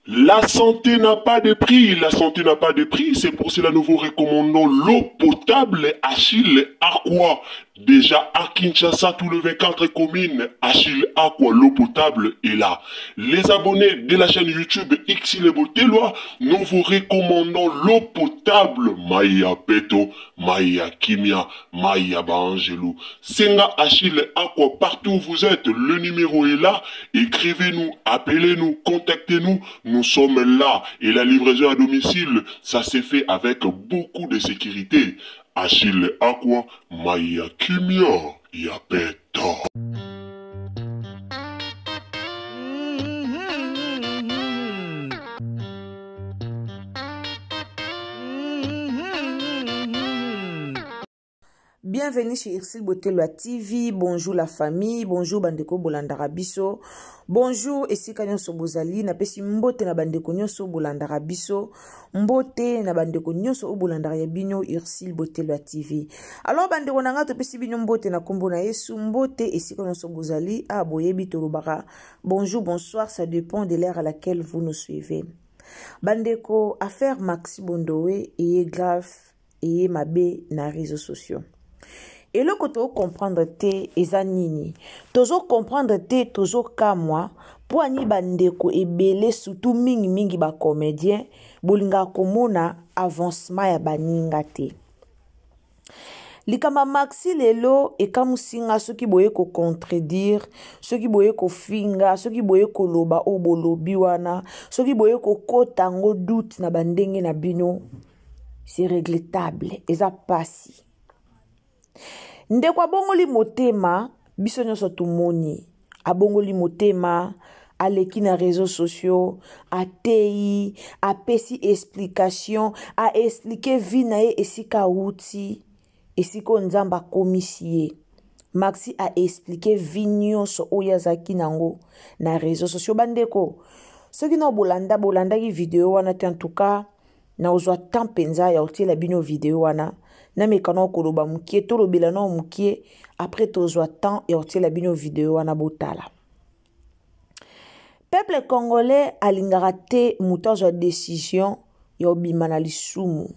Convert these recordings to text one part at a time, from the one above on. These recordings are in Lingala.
La santé n'a pas de prix, la santé n'a pas de prix, c'est pour cela que nous vous recommandons l'eau potable Achille Aqua. Déjà à Kinshasa, tous les 24 communes, Achille Aqua, l'eau potable est là. Les abonnés de la chaîne YouTube Xile Botelwa, nous vous recommandons l'eau potable Maya Peto, Maya Kimia, Maya Bangelou. Senga Achille Aqua, partout où vous êtes, le numéro est là. Écrivez-nous, appelez-nous, contactez-nous, nous sommes là. Et la livraison à domicile, ça s'est fait avec beaucoup de sécurité. Achille Aqua, Maya Kimia, Yapeto. Bienvenue chez Xile Botelwa TV. Bonjour la famille, bonjour bandeko bolandaka biso. Bonjour esika nyonso bozali na pesi mbote na bandeko nyonso bolandaka biso. Mbote na bandeko nyonso bolandaka ya bino Xile Botelwa TV. Alors bandeko nanga to pesi bino mbote na kombo na Yesu. Mbote esika nyonso bozali aboyebi tolobaka. Bonjour, bonsoir, ça dépend de l'heure à laquelle vous nous suivez. Bandeko affaire Maxi Bondowe eye grave eye mabe na réseaux sociaux. Et le côté comprendre te eza nini tozo comprendre te tozo kamwa po ani bandeko ebele surtout mingi ba comédien bolinga komona avancement ya baninga te likama Maxi lelo ekamusinga soki boye ko contredire soki boye ko finga soki boye ko loba obolobi wana soki boye ko kotango doute na bandenge na bino c'est regrettable eza pasi. Ndekwa bongoli motema biso nyonso tumoni abongoli motema aleki na réseaux sociaux atei apesi explication a expliquer vie na ye esika uti esiko nzamba komisie Maxi a expliqué vie nyonso oyo azaki nango na réseaux sociaux bandeko soki no bolanda ki vidéo wana te en tout cas na ozwa temps penza ya otiela bino vidéo wana na mekano koloba mukie to lobela na mukie après tozwa temps ya otiela bino vidéo wana botala. Peuple congolais alingaka te mutu azwa décision ya obima na lisumu.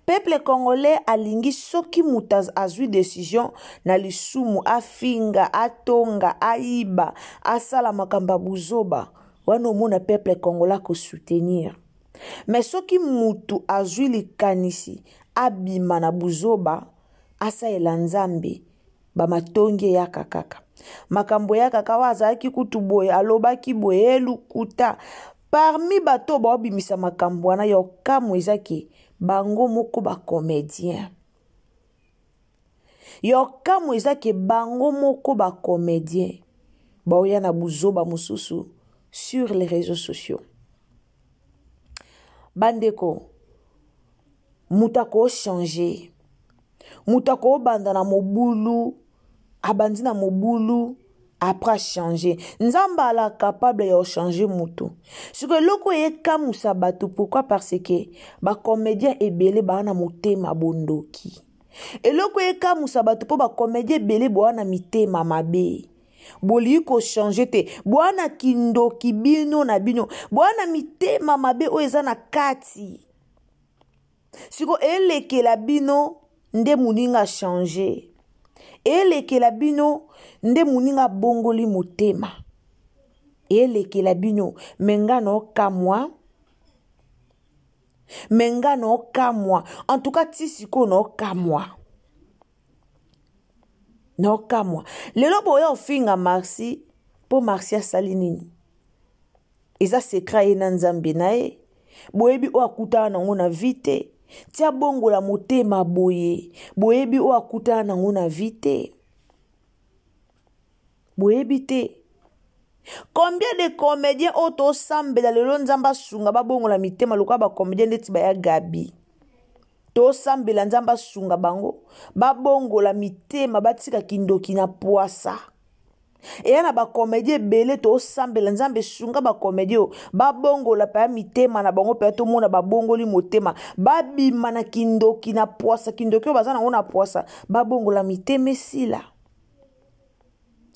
Peuple congolais alingi soki mutu azwi décision na lisumu afinga atonga aiba asala makamba buzoba wana omona peuple congolais ko soutenir. Mais soki mutu azwi likanisi abima na buzoba asa elanzambe ba matonge ya kakaka makambo ya kaka wazaki kutuboye alobaki boye lukuta parmi bato ba obimisa makambo wana yo kamwezaki bango moko ba comédien yo kamwezaki bango moko ba comédien ba oya na buzoba mususu sur les réseaux sociaux. Bandeko mutako changer mutako banda na mobulu abandi na mobulu après changer nzamba la capable ya changer mutu ce que loko ye kamusa batu pourquoi parce que ba comédien ebele ba na motema bondoki et loko ye kamusa batu po ba comédien ebele bo na mitema mabe boli ko changer te bwana kindoki bino na bino bwana mitema mabe o eza na kati siko eleke la bino nde muninga changer eleke la bino nde muninga bongoli motema eleke la bino mengano kamwa en tout cas tisiko no kamwa na okamwa lelo boya ofinga Maxi po Maxi asali nini eza secret ye na nzambe na ye boyebi o akutana nango na vite tia bongola motema boye boyebi o akutana nango na vite boyebi te. Combien de comédiens auto sambela lelo nzamba sunga babongola mitema loka ba comédien ndeti ba ya Gabi to sambela nzamba sunga bango babongola mitema batika kindoki na poasa eyana ba comédien belé to sambela nzambe sunga ba comédien babongola pa mitema na bango pe to mona babongoli motema babima na kindoki na poasa kindoki bazana ngona poasa babongola mitema sila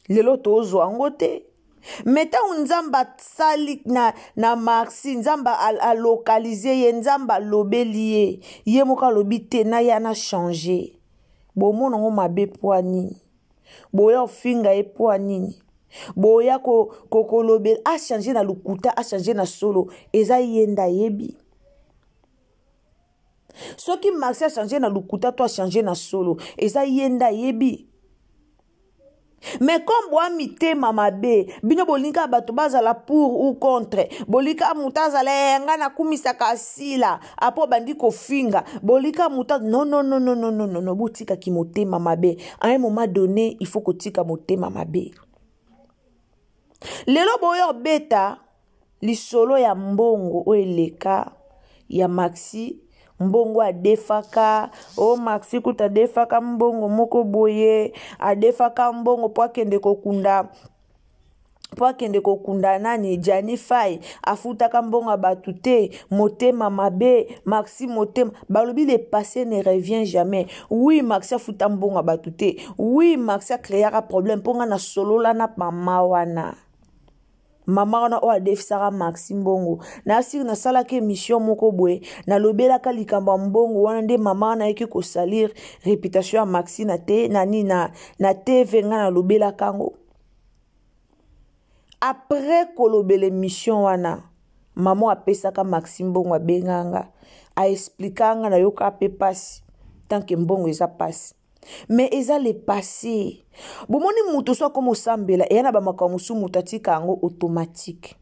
lelo to zo ngote meta nzamba sali na Maxi nzamba a localiser ye nzamba lobeli ye moka lobite na ya na changer bomo ngo mabe poani boya ofinga e poani boya ko lobel a changer na lukuta a changer na solo eza yenda yebi soki Maxi a changer na lukuta to a changer na solo eza yenda yebi. Mais comme boa mitema mabe bino bolinka bato bazala pour ou contre bolika mutazala nga na kumisa kasila apo bandi ko finga bolika mutaz non botika ki motema mabe à un moment donné il faut kotika motema mabe lelo boyo beta lisolo ya mbongo o eleka ya Maxi mbongo adefaka o Maxi kuta defaka mbongo moko boye adefaka mbongo po akende kokunda nani Janify afutaka mbongo batu te motema mabe Maxi motema balobi le passé ne revient jamais. Oui Maxi afuta mbongo batu te oui Maxi a créé un problème ponga na solo la na mama wana mama wana o adefisaka Maxi mbongo na siri na sala ke mission moko boye na lobela ka likamba mbongo wana nde mama wana yeki ko salir réputation ya Maxi na te nani na TV nga na lobela kango après kolobele mission wana mama apesaka Maxi mbongo abenganga a explicanga na yoka pe pasi tant que mbongo eza pasi. Mais eza le passé. Bomoni muto so comme sambela e yana ba makamusu mutatika ngo automatique.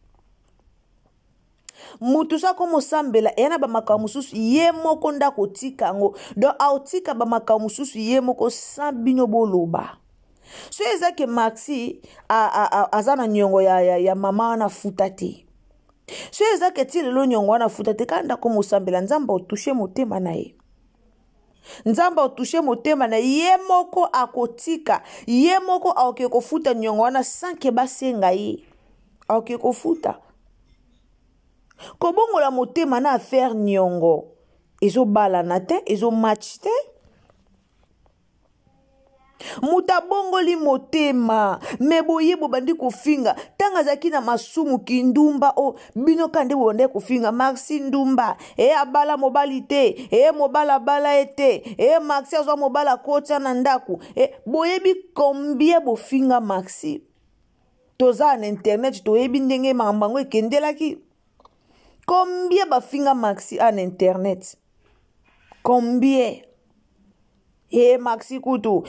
Muto so comme sambela e yana ba makamusu ye moko ndako tika ngo do autika ba makamusu ye moko sambino boloba. So eza ke Maxi azana nyongo ya mama na futati. So eza ke ti lelo nyongo na futati kanda comme sambela nzamba otoucher motema na ye. Nzamba otouche motema na ye moko akotika ye moko aoke kofuta nyongo wana sanke basenga ye aoke kofuta kobongola motema na affaire nyongo ezo bala na te ezo match te muta bongoli motema meboye bobandi kofinga tanga zaki na masumu kindumba o bino kande bonde kofinga Maxi ndumba abala mobali te mobala bala ete Maxi azwa mobala kota na ndaku boyebi combien bofinga Maxi toza na internet toyebi ndenge mambango ekendelaki combien bafinga Maxi en internet combien Maxi kutu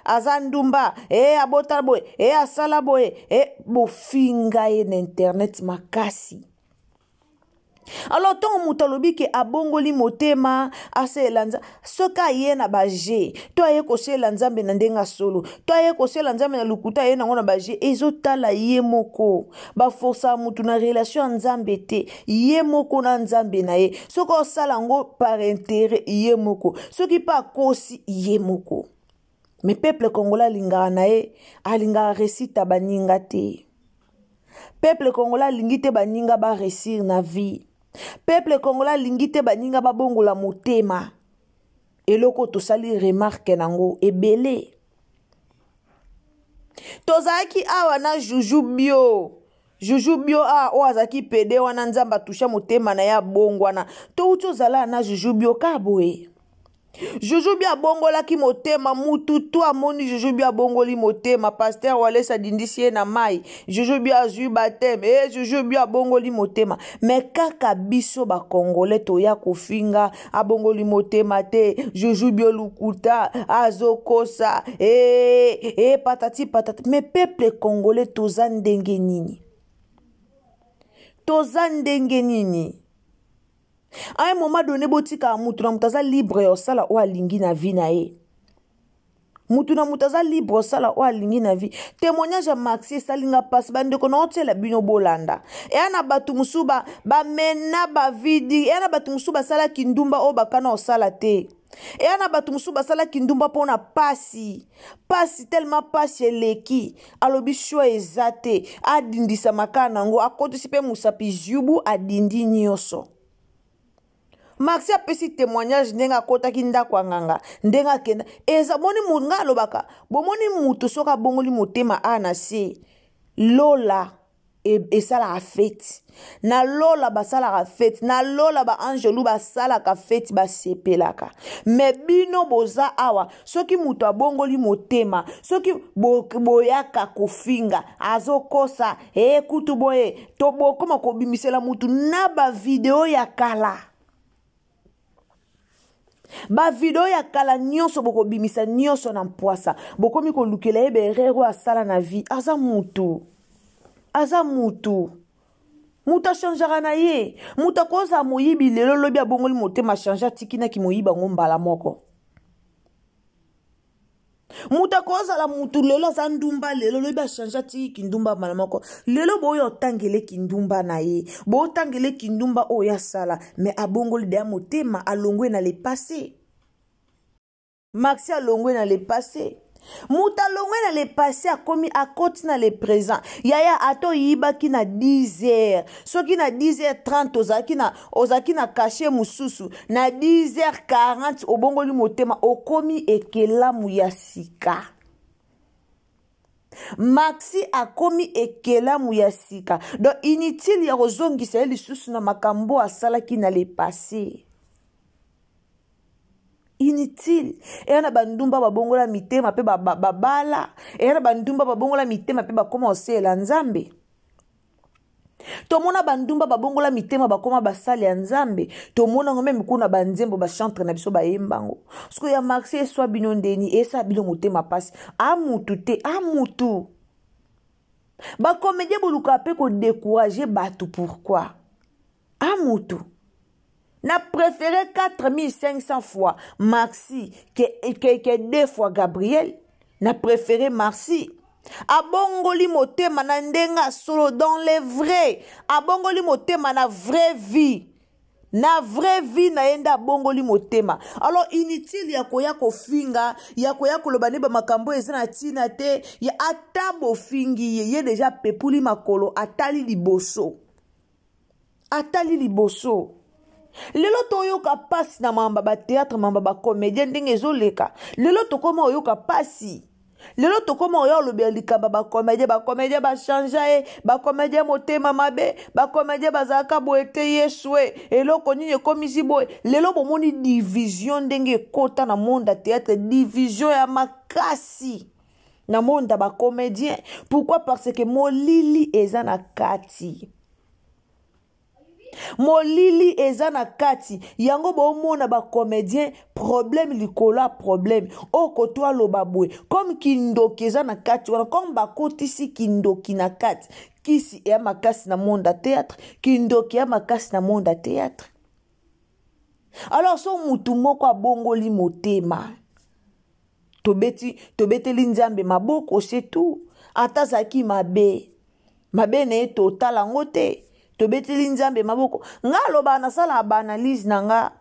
azandumba abota boy asala boy bofinga en internet makasi. Alors ton mutalobi ke abongoli motema ase lanza soka yena baje to aye ko se lanza be ndenga solo to aye ko se lanza na lukuta yena ngona baje ezotala ye moko ba força mutu na relation nzambe te ye moko na nzambe na ye soko sala ngo par intérêt ye moko soki pa kosi ye moko. Mais peuple congolais lingara na ye alinga resita baninga te. Peuple congolais lingite baninga ba réussir na vie. Peuple congolais lingite baninga ba bongola motema. Eloko to sali remarque nango ebele. Tozaki awa na Juju bio o azaki pede wana nzamba tusha motema na ya bongwana. To uto zala na Juju bio kaboe. Jujubi abongola ki motema mutu tu amoni Jujubi abongoli motema pasteur Walesa dindisi na mai Jujubi azui bateme Jujubi abongoli motema mais kaka biso ba congolais to ya kofinga abongoli motema te Jujubi olukuta azokosa patati patati mais peuple congolais toza ndenge nini à un moment donné, botika mutu na mutaza libre osala o alingi na vie na ye. Mutu na mutaza libre osala o alingi na vie. Témoignage à Maxi salinga passe bande kono otela bino bolanda. E ana batu musuba ba mena ba vidi, e ana batu musuba sala kindumba o bakana osala te. E ana batu musuba sala kindumba pona pasi tellement pasi eleki alobi shwa ezate adindisa makana ngo akotisi pe musapi jubu adindi nyoso. Maxi a pesi témoignage ndenga kota kinda kwa nganga ndenga kenda eza boni munga lobaka bomoni mutu soka bongoli motema ana se lola e sala a fête na lola ba sala a fête na lola ba angelu ba sala ka fête ba sepelaka me bino boza awa soki mutu abongoli motema soki boyaka kofinga azokosa kutu boye to bokoma kobimisela mutu na ba video ya kala ba video ya kala nyonso boko bimisa nyonso na mpoasa boko miko lukela ebe rero asala na vie aza mutu muta changeara na ye muta koza moyibi lelo lobi abongoli motema change tikina ki moyiba ngombala moko muta koza la mutu lelo za ndumba lelo lobi change tiki ndumba mala moko lelo boyo tangele kindumba na ye bo tangele kindumba oya sala mais abongoli de motema alongwe na le passé Maxi alongwe na le passé muta longwe na le passé akomi akoti na le présent yaya ato yiba ki na 10h soki na 10h30 ozaki na caché mususu na 10h40 obongoli motema okomi ekelamu ya sika Maxi akomi ekelamu ya sika donc inutile ya kozongisa lisusu na makambo asalaki na le passé inutile na bandumba babongola mitema pe babala na bandumba babongola mitema pe bakoma osela nzambe tomona bandumba babongola mitema bakoma basali ya nzambe tomona ngome mikuna banzembo bachantre na biso bayembango siko ya Maxi eswa bino ndeni esa bino motema pasi amutu te amutu bakomédien boluka pe ko décourager batu pourquoi amutu n'a préféré 4500 fois Maxi que 2 fois Gabriel n'a préféré Maxi abongoli motema na ndenga solo dans les vrais abongoli motema na vraie vie na yenda abongoli motema alors inutile ya koya kofinga ya koya koloba ne ba makambo ezana tina te ya atabo fingi ye déjà pepuli makolo atali liboso lelo toyoka pasi na mamba ba théâtre mamba ba comédien ndenge ezoleka lelo tokoma oyoka pasi lelo tokoma oyo lobe likaba ba comédien ba changer ba comédien motema mabe ba comédien bazaka boete yeswe eloko nini komisi boy lelo bomoni division ndenge kota na monde théâtre division ya makasi na monde ba comédien pourquoi parce que molili eza na kati molili eza na kati yango bomona ba comédien problème likola problème okoto aloba boye comme kindoki eza na kati wana comme bakotisi kindoki na kati kisi ya makasi na monde théâtre kindoki ya makasi na monde théâtre alors so mutu moko abongoli motema tobeteli nzambe maboko c'est tout atazaki mabe na ye totala ngo te tobeteli nzambe maboko nga loba nasala banalise nanga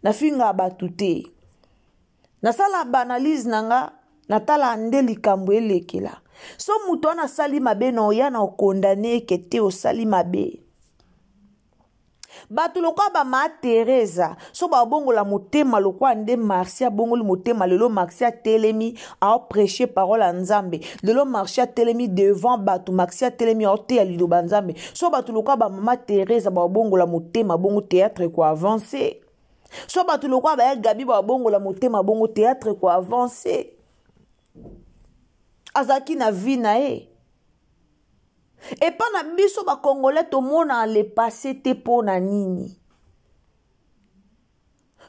nafinga batu te nasala banalise nanga natala nde likambo elekela so mutu ana sali mabe na oya na okondane kete osali mabe batu lokwa ba ma Teresa so ba bongola motema lokwa nde Marcia bongoli motema lelo Marcia telemi a prêcher parole à Nzambe lelo Marcia telemi devant batu Marcia telemi a te ya liloba Nzambe so batu lokwa ba mama Teresa ba bongola motema bongo théâtre ko avancer So bato lokwa ba gabi ba bongo la motema bongo théâtre ko avancer. Azaki na vie na e. Et pas na biso ba congolais to mona le passé te pona nini.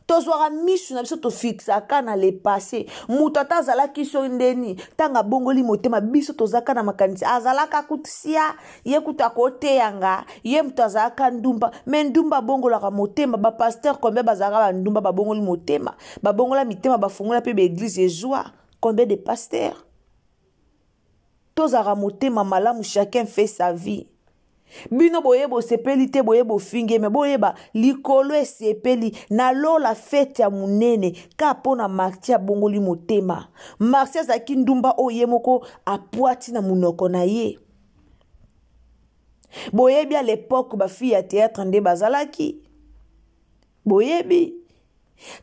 Tozwara misu na biso to fixaka na le passé. Mutata azalaki so ndeni tanga bongoli motema biso tozaka na makanisi azalaka kutisia ye kutakote yanga ye mutazaka ndumba me ndumba bongolaka motema ba pasteur combien bazaka ba ndumba ba bongoli motema ba bongola mitema ba fungola pe ba église ezwa combien de pasteurs tozaka motema malamu chacun fait sa vie. Bino boyebo sepeli te boyebo finge me boyeba likolo esepeli na lo la fête ya munene ka pona martia bongoli motema martia zaki ndumba oye moko apuati na munoko na ye boyebi à l'époque ba fille ya théâtre nde bazalaki boyebi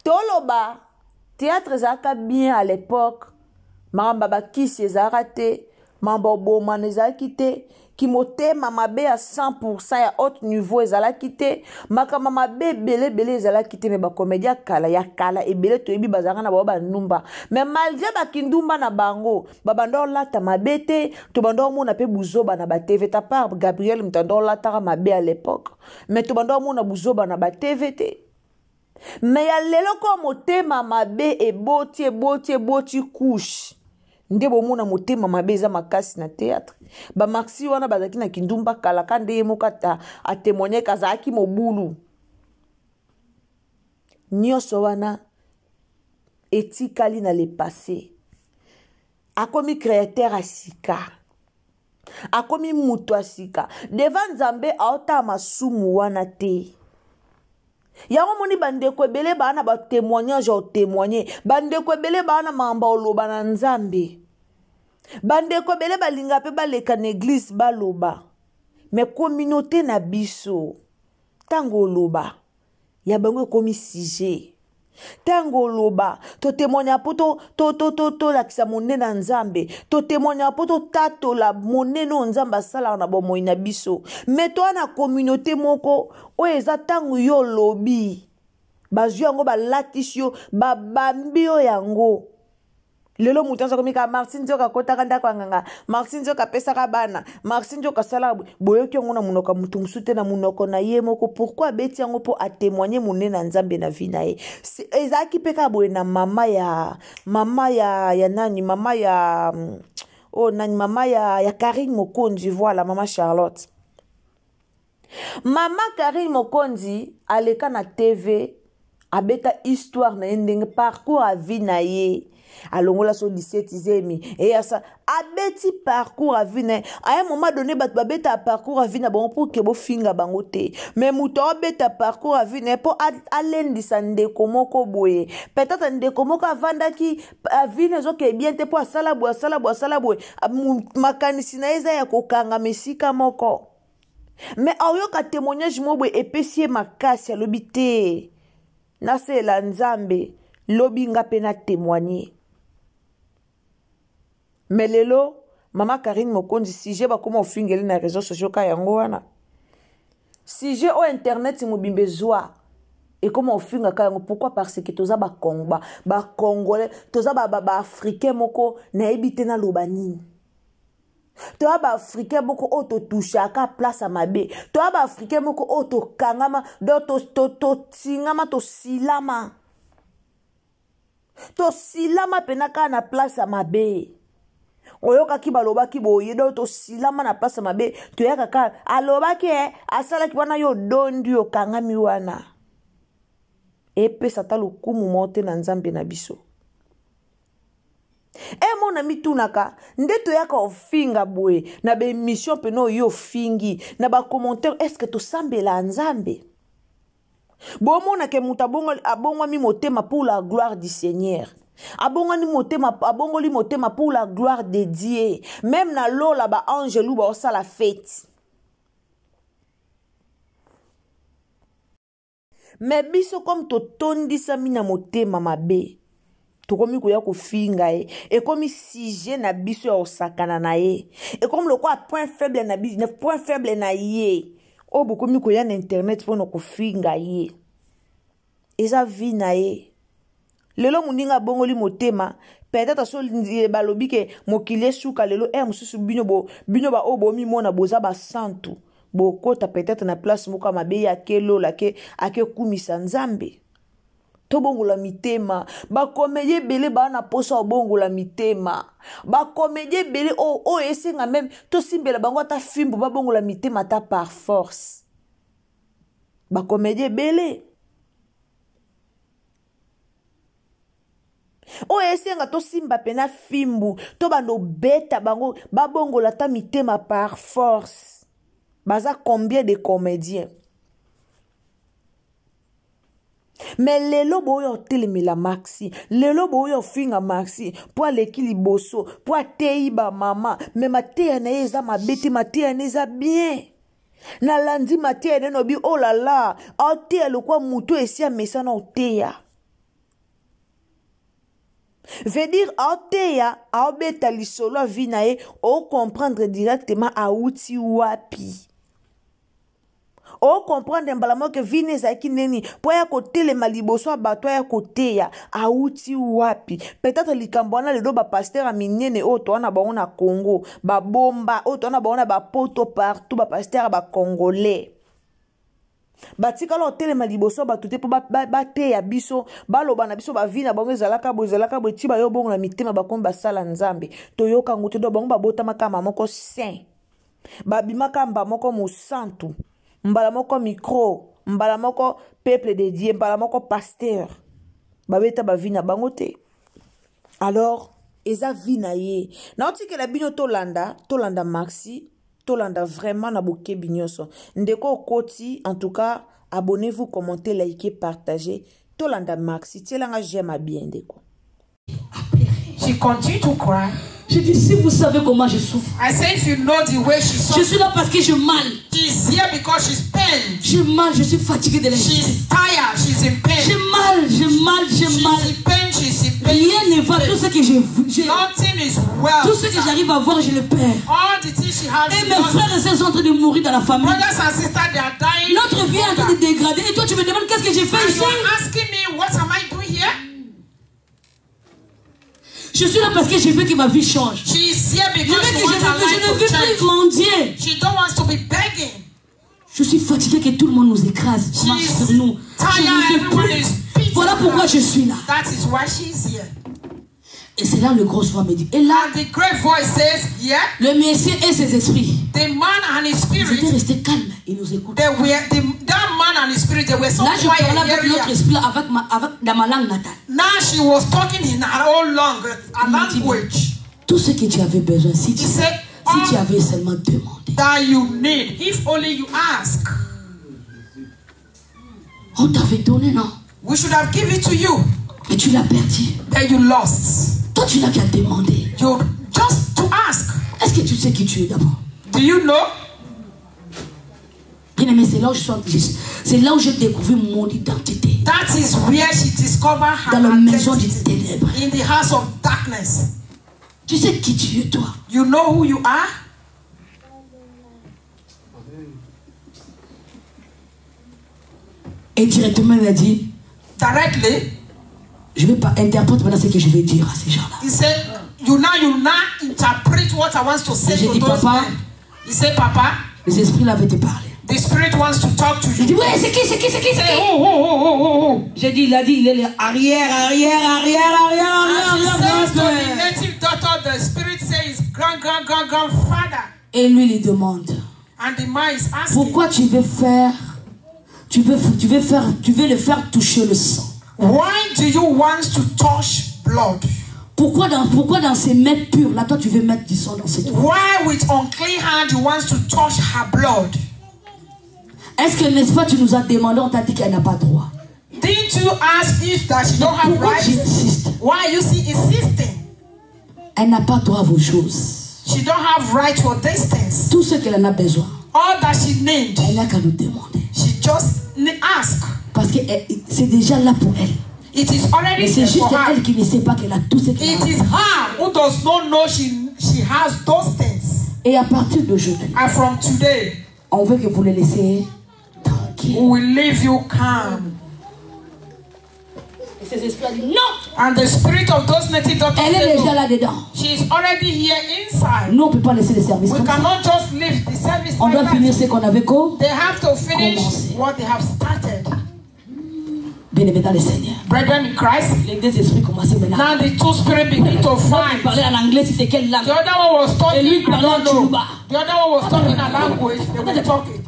toloba théâtre zaka bien à l'époque mamba bakisi ezaka te mamba boma nezaki te ki motema mabe à 100% ya haut niveau ezalaki te makama mabe belé ezalaki te me ba comédia kala ya kala ebele toyebi bazanga na ba ndumba mais malgré ba kindumba na bango babando lata mabe te to bando mona pe buzoba na ba TV ta part Gabriel mtando lata mabe à l'époque mais to bando mona buzoba na ba TV te mais ya lelo ko motema mabe eboti couche nde bomona motema mabe eza makasi na théâtre ba maxi wana bazaki na kindumba kala kande mokata a témoigner kazaki mobulu nyoso wana etikali na le passé akomi créateur asika akomi mutu asika devant Nzambe aota masumu wana te. Yango moni bandeko ebele bana ba témoignage au témoigner bandeko ebele bana mamba oloba na Nzambe bandeko ebele balinga pe baleka na église baloba mais communauté na biso tango oloba ya bango ekomi sujet tango oloba to témoigner po to lakisa monene na Nzambe to témoigner po to tato la monene o Nzambe asala na bomoi na biso mais to na communauté moko o eza tango yo lobi bazwi yango balatisi yo babambi yo yango lelo mutanza komika Martin Nzoka kotaka ndako nganga Martin Nzoka pesaka bana Martin Nzoka sala boyoki ngona munoko mutu musute na munoko na ye moko pourquoi beti yango po a témoigner monene na Nzambe na vie na ye ezaki peka boye na mama ya nani mama ya nani mama ya Karine Mokonzi voilà mama Charlotte mama Karine Mokonzi aleka na TV abeta histoire na ndenge parcours à vie na ye alongola so 17e et ça abeti parcours à vie na à un moment donné babeta parcours à vie na bon pour que bo finga bango te mais muto abeta parcours à vie na pour alendisa ndeko moko boye peut-être ndeko moko avandaki a vie na zo ke bien te pour sala boye makanisi na eza ya kokanga mesika moko mais ayoka témoignage mo boye epesie makasi alobi te na se la Nzambe lobi nga pe na témoigner. Mais lelo mama Karine Mokonzi sujet ba comment ofingeli na réseaux sociaux ka yango wana sujet au internet mobimbe zwa et comment ofinga ka yango pourquoi parce que toza ba congolais toza ba africain moko na ebite na lobani toza ba africain moko auto toucha ka place à mabe toza ba africain moko auto kangama do to tingama to silama penaka na place à mabe oyoka ki baloba ki boye do to silama na place mabe to yaka ka aloba ki asala ki wana yo dondi yo kangami wana epe sata lokumu mote na Nzambe na biso mona mitunaka nde to yaka ofinga boye na be émission peno yo fingi na ba commentaire est-ce que to sambela Nzambe bomona ke muta abongwa mi motema pour la gloire du Seigneur abongoli motema pour la gloire de Dieu même na lola ba angelou ba osala fête mais biso comme to tondisa mina motema mabe to komi ko ya ko finga et comme sujet na biso ya osakana na ye et comme le quoi point faible na biso point faible na ye o bokomi ko ya na internet pour no ko finga ye eza vie na ye. Lelo muninga bongoli motema, peut-être so balobi ke mokili suka lelo mususu bino ba obomi mona boza ba santu. Bokota peut-être na place moko mabe ya kelo la ke ake kumisa nzambe. To bongola mitema, ba comédie belé ba na posa bongola mitema. Ba comédie belé esenga même to simbela bango ta fimbo ba bongola mitema ta par force. Ba comédie belé. Esenga to simba pena fimbu, to bando beta bango ba bongola ta mitema par force. Baza combien de comédiens? Mais lelo boyo telemila maxi, lelo boyo finga maxi, po aleki liboso, po ateiba mama, mais matea na eza mabeti, matea na eza bien. Na landi matea na nobi oh la la, aotea lokwa muto esi amesana otea. Veut dire aotea, aobeta lisolo vinae, o comprendre directement aouti wapi. O comprendre mbalamo que vine zaki neni po ya kote le maliboso abato ya kote ya auti wapi. Peut-être likambona le do ba pasteur aminene o to na ba na Congo ba bomba o to na ba ba poto partout ba pasteur ba congolais. Batika lo tele maliboso ba tuté po ba te ya biso ba loba na biso ba vina bango ezalaka bo ti ba yo bongo na mitema ba komba sala nzambe to yoka ngutu do bango ba bota makama moko saint. Ba bimaka mba moko musantu. Mbala moko micro, mbala moko peuple de Dieu, mbala moko pasteur. Babeta ba vina bangote. Alors, eza vina ye. Na oti ke la bino tolanda maxi, tolanda vraiment na boke binyoso. Ndeko koti, en tout cas, abonnez-vous, commentez, likez, partagez. Tolanda maxi, tielanga j'aime à bien ndeko. She continued to cry. Je dis, si vous savez comment je souffre. I say, if you know the way she suffers. Je suis là parce que je mal. She's here because she's pain. J'ai mal, je suis fatiguée de l'injustice. She's tired, she's in pain. J'ai mal. She's in pain, she's in pain. Rien ne va, tout ce que j'ai. Nothing is well. Tout ce que j'arrive à voir, je le perds. All the things she has. Et mes frères et sœurs sont en train de mourir dans la famille. Brothers and sisters, they are dying. Notre vie est en train de dégrader. Et toi, tu me demandes qu'est-ce que j'ai fait ici? You are asking me, what am I doing here? Je suis là parce que je veux que ma vie change. She's here because je ne veux plus mendier. She don't want to be begging. Je suis fatiguée que tout le monde nous écrase, marche sur nous. Je ne veux plus. Voilà pourquoi je suis là. That is why she's here. Et c'est là le gros voix me dit. Et là, and the great voice says, yeah. Le Messie et ses esprits. The man and his spirit. Ils étaient restés calmes. Ils nous écoutent. That man and his spirit, they were so là, quiet. Là, je parlais avec notre esprit, dans ma langue natale. Now she was talking in her own language. Tout ce que tu avais besoin, si tu avais seulement demandé. That you need, if only you ask. On t'avait donné, non? We should have given it to you. Mais tu l'as perdu. Then you lost. Toi, tu n'as qu'à demander. You just to ask. Est-ce que tu sais qui tu es d'abord? Do you know? Bien aimé, c'est là où j'ai découvert mon identité. That is where she discovered her dans la maison du ténèbre. In the house of darkness. Tu sais qui tu es, toi? You know who you are? Et directement, il a dit, directly, je ne vais pas interpréter maintenant ce que je vais dire à ces gens-là. He said, you now interpret what I want to say to those men. He said, Papa, les esprits là veulent te parler. The spirit wants to talk to you. Il dit, ouais, c'est qui? J'ai dit, il a dit, il est arrière. The native daughter, the spirit says, grandfather. Et lui, il demande, and the man is asking, pourquoi tu veux le faire toucher le sang? Why do you want to touch blood? Pourquoi dans ces mains pures, là, toi, tu veux mettre du sang dans cette mains? Why with unclean hand you want to touch her blood? Est-ce que, n'est-ce pas, tu nous as demandé, on t'a dit qu'elle n'a pas droit? Didn't you ask if that she don't have pourquoi rights? J'insiste? Why are you insisting? Elle n'a pas droit à vos choses. She don't have right for these things. Tout ce qu'elle en a besoin. All that she needs. Elle n'a qu'à nous demander. She just ask. Parce que c'est déjà là pour elle. It is already. Mais c'est juste elle qui ne sait pas qu'elle a tout ce qu'elle a. It is her who does not know she has those things. Et à partir d'aujourd'hui, and from today, on veut que vous le laissiez tranquille. We will leave you calm. ces esprits ont dit non. And the spirit of those native daughters, Elle est déjà là-dedans. she is already here inside. Nous, on ne peut pas laisser le service We comme ça. cannot just leave the service On like doit that. finir ce qu'on avait qu'au. They have to finish Commencer. what they have started. Bien-aimé dans le Seigneur. Brethren in Christ, Les deux esprits commencent maintenant. now the two spirits begin to Il fight. parlait en anglais, si c'est quelle langue. The other one was Et talking, lui I parlait en don't know. Tchouba. The other one was talking a language, they were talking.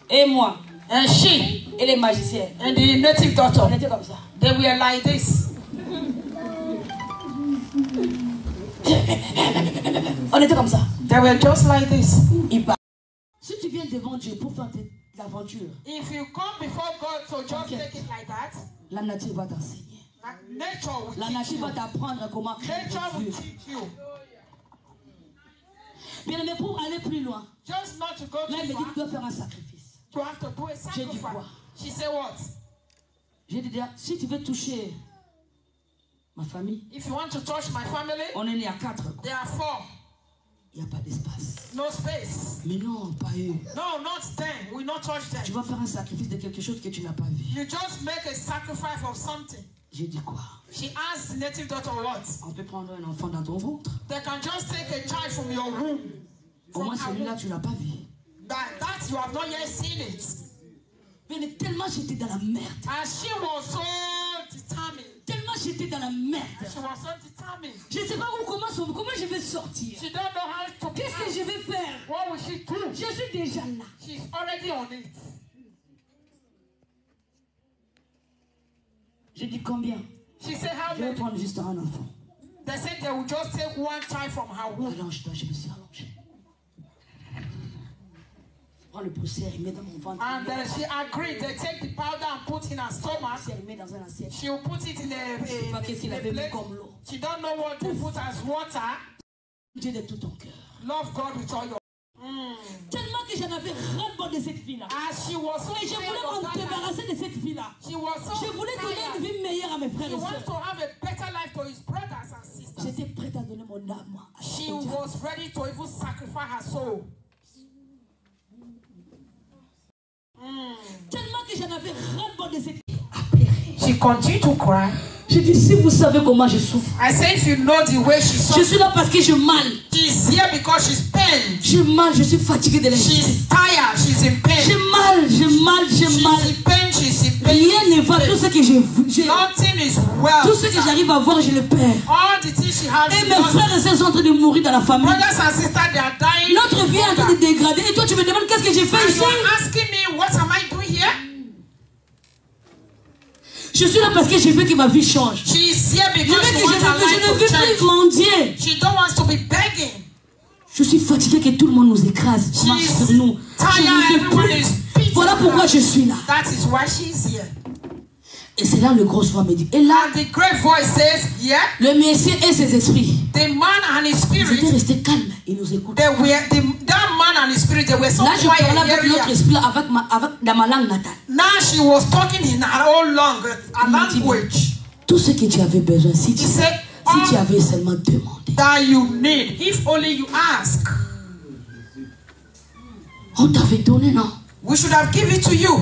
Et moi, And she, et les magiciens, and the native daughter, on était comme ça. they were like this. On était comme ça. They were just like this. Il parle. Si tu viens devant Dieu pour faire l'aventure, If you come before God to just take it like that, la nature va t'enseigner. nature will La teach nature you. va t'apprendre comment créer Nature will Dieu. teach you. Bien aimé, pour aller plus loin, Just not to go là il too me dit far, tu dois faire un sacrifice. you have to do a J'ai dit quoi? sacrifice. She said what? J'ai dit si tu veux toucher ma famille, If you want to touch my family, on est né à 4. there are 4. Il n'y a pas d'espace. No space. Mais non, pas eux. No, not them. We not touch Tu them. vas faire un sacrifice de quelque chose que tu n'as pas vu. You just make a sacrifice of something. J'ai dit quoi? She asked the native daughter what? On peut prendre un enfant dans ton ventre. They can just take a child from your womb. Au moins From her celui-là, womb. tu ne l'as pas vu. That you have not yet seen it. Mais tellement j'étais dans la merde. And she was so determined. Tellement j'étais dans la merde. She was so determined. Je ne sais pas comment je vais sortir. She don't know how to Qu'est-ce que je vais faire? What will she do? Je suis déjà là. She's already on it. J'ai dit combien? She said how Je vais many? prendre juste un enfant. They said they would just take one child from her womb. Allonge-toi, je me suis allongé. Prends le poussière, il met dans mon ventre. And then she agreed. They take the powder and put in her stomach. Il met dans un assiette. She will put it in Pas qu'est-ce qu'il a avait mis plate. comme l'eau. She don't know what to put as water. Dieu de tout ton cœur. Love God with all your. Tellement que j'en avais ras-le-bol de cette fille-là. As she was so Et je tired voulais of me that life. débarrasser de cette fille-là. She was so Je voulais donner une tired. vie meilleure à mes frères He et wants sœurs. to have a better life to his brothers and sisters. J'étais prête à donner mon âme. À She mon Dieu. was ready to even sacrifice her soul. Tellement que j'en avais ras-le-bol de cette fille. She continued to cry. Je dis, si vous savez comment je souffre. I say, if you know the way she Je suffers, suis là parce que je mal. she's here because she's pain. J'ai mal, je suis fatiguée de l'injustice. She's tired. She's in pain. J'ai mal, j'ai mal, j'ai She's mal. in pain. She's in pain. Rien ne va. Tout ce que j'ai, Nothing is well. tout ce que j'arrive à voir, je le perds. All the things she has. Et she mes doesn't. frères et sœurs sont en train de mourir dans la famille. Brothers and sisters, they are dying. Notre vie est en train de dégrader. Et toi, tu me demandes qu'est-ce que j'ai fait And ici? you are asking me, what am I doing here? Je suis là parce que je veux que ma vie change. She's here Je because she veux que wants her je life ne to veux plus change. mendier. She don't want to be begging. Je suis fatiguée que tout le monde nous écrase, marche She's sur nous. tired, Je ne everyone veux is plus. beating Voilà pourquoi her. je suis là. That is why she's here. Et c'est là le gros voix me dit. Et là, And the great voice says, yeah, le Messie et ses esprits, the man and his ils étaient spirit, restés calmes. Ils nous écoutent. that man and his spirit, they were so Là, je parlais quiet. avec Here, notre here. esprit, dans ma langue natale. Now she was talking in her own language. Tout ce que tu avais besoin, si tu, He said, si tu avais seulement demandé. that you need, if only you ask. On t'avait donné, non? We should have given it to you,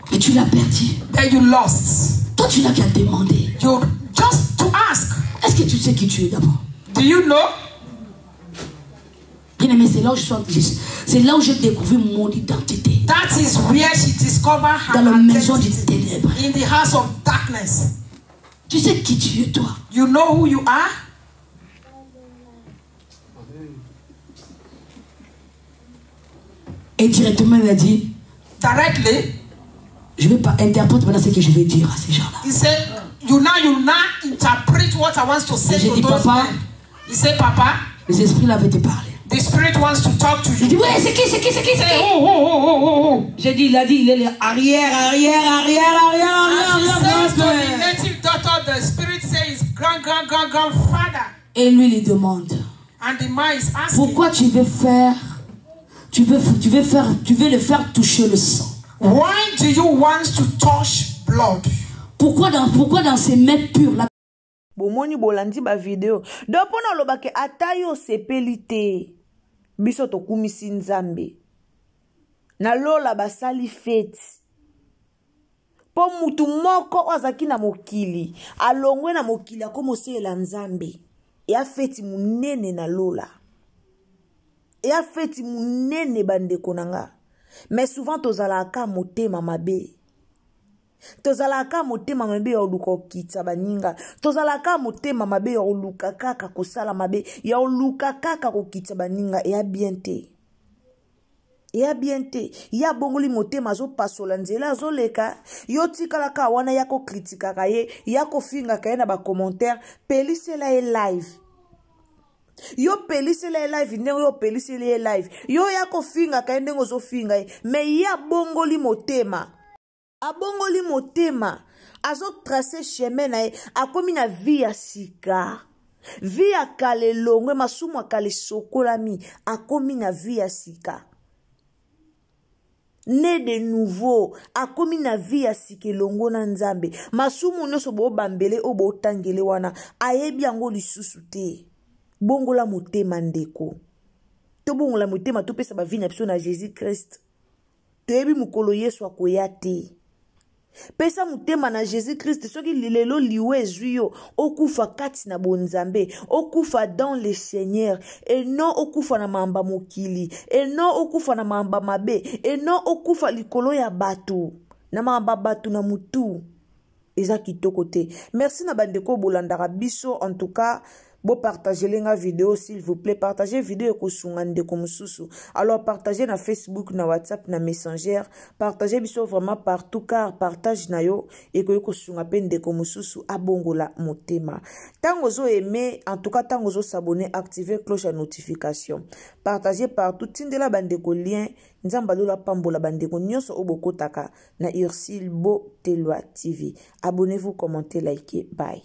Mais tu l'as perdu. that you lost. Toi, tu n'as qu'à demander. You just to ask. Est-ce que tu sais qui tu es d'abord? Do you know? Bien aimé, c'est là où c'est là où j'ai découvert mon identité. That is where she discovered her Dans la maison du identity. ténèbre. In the house of darkness. Tu sais qui tu es, toi? You know who you are? Et directement, il a dit, Directly, je ne vais pas interpréter maintenant ce que je vais dire à ces gens-là. he said, you now interpret what I want to say J'ai to dit, those Papa. men. He said, Papa, Les esprits là avaient te parler. the spirit wants to talk to Il dit, you. ouais, c'est qui? Say, oh. J'ai dit, il a dit, il est le arrière. And he says to the native daughter, the spirit says, grandfather. Et lui, il demande, And the man is asking, pourquoi tu veux le faire toucher le sang? why do you want to touch blood? Pourquoi dans ces mains pures là? bomoni bolandi ba video donc mpona olobake ata yo sepeli te biso tokumisi nzambe nalola basali feti po mutu moko azaki na mokili alongwe na mokili akomosela nzambe ya feti munene na lola ya feti munene bandeko nanga mais souvent tozalaka motema mabe tozalaka motema mabe ya oluka okitsa baninga tozalaka motema mabe ya oluka kaka kosala mabe ya oluka kaka kokitsa baninga ya bien te ya bien te ya bongoli motema azopasola nzela azoleka yo tikalaka wana ya kokritikaka ye ya kofingaka ye na bacommentaire pelisela ye live yo pelisela ye live ndenge yo pelisela ye live yo ya kofingaka ye ndenge ozofinga ye me ya bongoli motema abongoli motema azotrace chemin na ye akomi na vie ya sika vie ya kale longwe masumu akale sokolami akomi na vie ya sika né de nouveau akomi na vie ya sika elongo na nzambe masumu nyonso bobambele o botangele wana ayebi yango lisusu te bongola motema ndeko to bongola motema topesa ba vie na biso na Jésus Christ toyebi mukolo Yesu akoya te pesa motema na Jésus Christ soki lelo liwe ezwi yo okufa kati na bonzambe okufa dans le Seigneur et non okufa na mamba mokili et non okufa na mamba mabe et non okufa likolo ya batu na mamba batu na mutu eza kitoko te. Merci na bandeko bolandaka biso en tout cas. Bo partagez la vidéo s'il vous plaît. Partagez vidéo ko sungande ko mususu. Alors partagez na Facebook, na WhatsApp, na Messenger. Partagez biso vraiment partout car partage na yo et ko sunga pende ko mususu abongola motema. Tango zo aimer, en tout cas tango zo s'abonner, activer cloche à notification. Partagez partout tindela bandeko lien nzamba lola pambola bandeko nyonso obokotaka na Ursule Bo Telwa TV. Abonnez-vous, commentez, likez. Bye.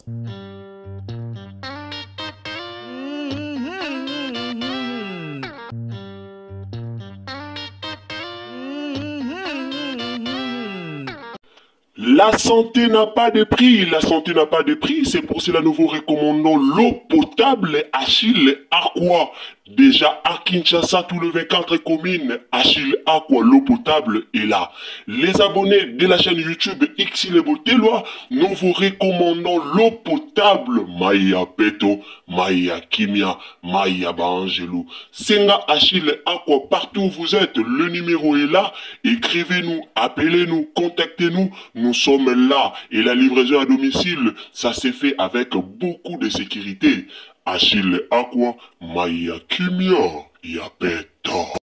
La santé n'a pas de prix, la santé n'a pas de prix, c'est pour cela que nous vous recommandons l'eau potable Achille Aqua. Déjà à Kinshasa, tous les 24 communes, Achille Aqua, l'eau potable est là. Les abonnés de la chaîne YouTube Xile Boteloa, nous vous recommandons l'eau potable Maya Peto, Maya Kimia, Maya Bangelou. Senga Achille Aqua, partout où vous êtes, le numéro est là. Écrivez-nous, appelez-nous, contactez-nous. Nous sommes là et la livraison à domicile, ça s'est fait avec beaucoup de sécurité. Achille Aqua, Maya Kimia, Yapeto.